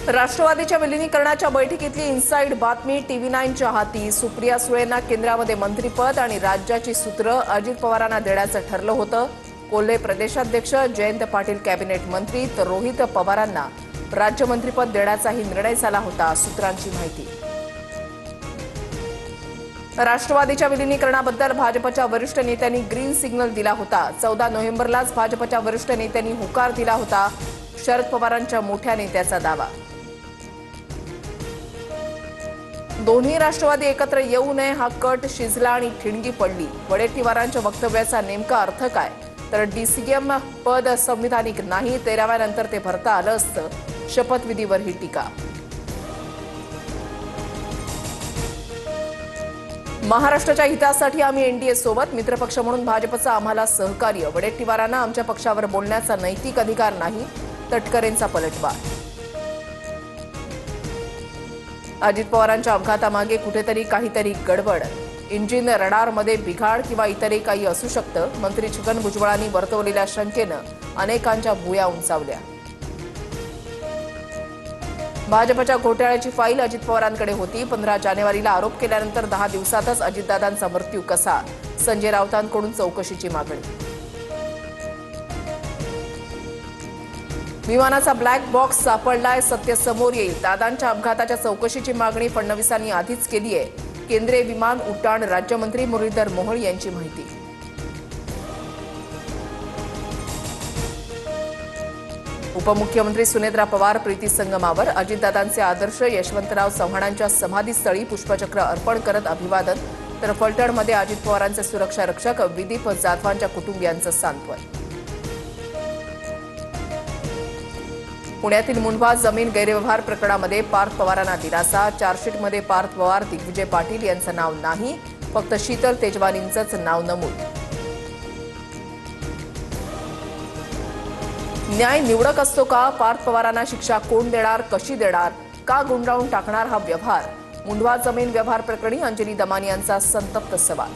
राष्ट्रवादीच्या विलीनीकरणाच्या बैठकीतली इनसाइड बातमी TV9च्या हाती। सुप्रिया सुळेंना केंद्रामध्ये मंत्रिपद आणि राज्याची सूत्र अजित पवारांना देण्याचं ठरलं होतं। कोल्हे प्रदेशाध्यक्ष, जयंत पाटील कॅबिनेट मंत्री तर रोहित पवारांना राज्यमंत्रीपद देण्याचाही निर्णय झाला होता, सूत्रांची माहिती। राष्ट्रवादीच्या विलीनीकरणाबद्दल भाजपच्या वरिष्ठ नेत्यांनी ग्रीन सिग्नल दिला होता। 14 नोव्हेंबरलाच भाजपच्या वरिष्ठ नेत्यांनी होकार दिला होता, शरद पवारांच्या मोठ्या नेत्याचा दावा। दोन्ही राष्ट्रवादी एकत्र येऊ नये हा कट शिजला आणि ठिणगी पडली। वडेट्टीवारांच्या वक्तव्याचा नेमका अर्थ काय? तर DCM पद संविधानिक नाही, 13व्या नंतर ते भरता आलं असतं, शपथविधीवर ही टीका। महाराष्ट्राच्या हितासाठी आम्ही NDA सोबत, मित्रपक्ष म्हणून भाजपचं आम्हाला सहकार्य। वडेट्टीवारांना आमच्या पक्षावर बोलण्याचा नैतिक अधिकार नाही, तटकरेंचा पलटवार। अजित पवारांच्या अपघातामागे कुठेतरी काहीतरी गडबड, इंजिन रडारमध्ये बिघाड किंवा इतरही काही असू शकतं। मंत्री छगन भुजबळांनी वर्तवलेल्या शंकेनं अनेकांच्या भुवया उंचावल्या। भाजपच्या घोटाळ्याची फाईल अजित पवारांकडे होती। 15 जानेवारीला आरोप केल्यानंतर 10 दिवसातच अजितदादांचा मृत्यू कसा? संजय राऊतांकडून चौकशीची मागणी। विमानाचा ब्लॅक बॉक्स सापडलाय, सत्य समोर येईल। दादांच्या अपघाताच्या चौकशीची मागणी फडणवीसांनी आधीच केली आहे। केंद्रीय विमान उड्डाण राज्यमंत्री मुरलीधर मोहोळ यांची माहिती। उपमुख्यमंत्री सुनेत्रा पवार प्रीती संगमावर, अजितदादांचे आदर्श यशवंतराव चव्हाणांच्या समाधीस्थळी पुष्पचक्र अर्पण करत अभिवादन। तर फलटणमध्ये अजित पवारांचे सुरक्षा रक्षक विदीप जाधवांच्या कुटुंबियांचं सांत्वन। पुण्यातील मुंढवा जमीन गैरव्यवहार प्रकरणामध्ये पार्थ पवारांना दिलासा। चार्जशीटमध्ये पार्थ पवार, दिग्विजय पाटील यांचं नाव नाही, फक्त शीतल तेजवानींचंच नाव नमूद। न्याय निवडक असतो का? पार्थ पवारांना शिक्षा कोण देणार, कशी देणार, का गुंडाळून टाकणार हा व्यवहार? मुंढवा जमीन व्यवहार प्रकरणी अंजली दमानी यांचा संतप्त सवाल।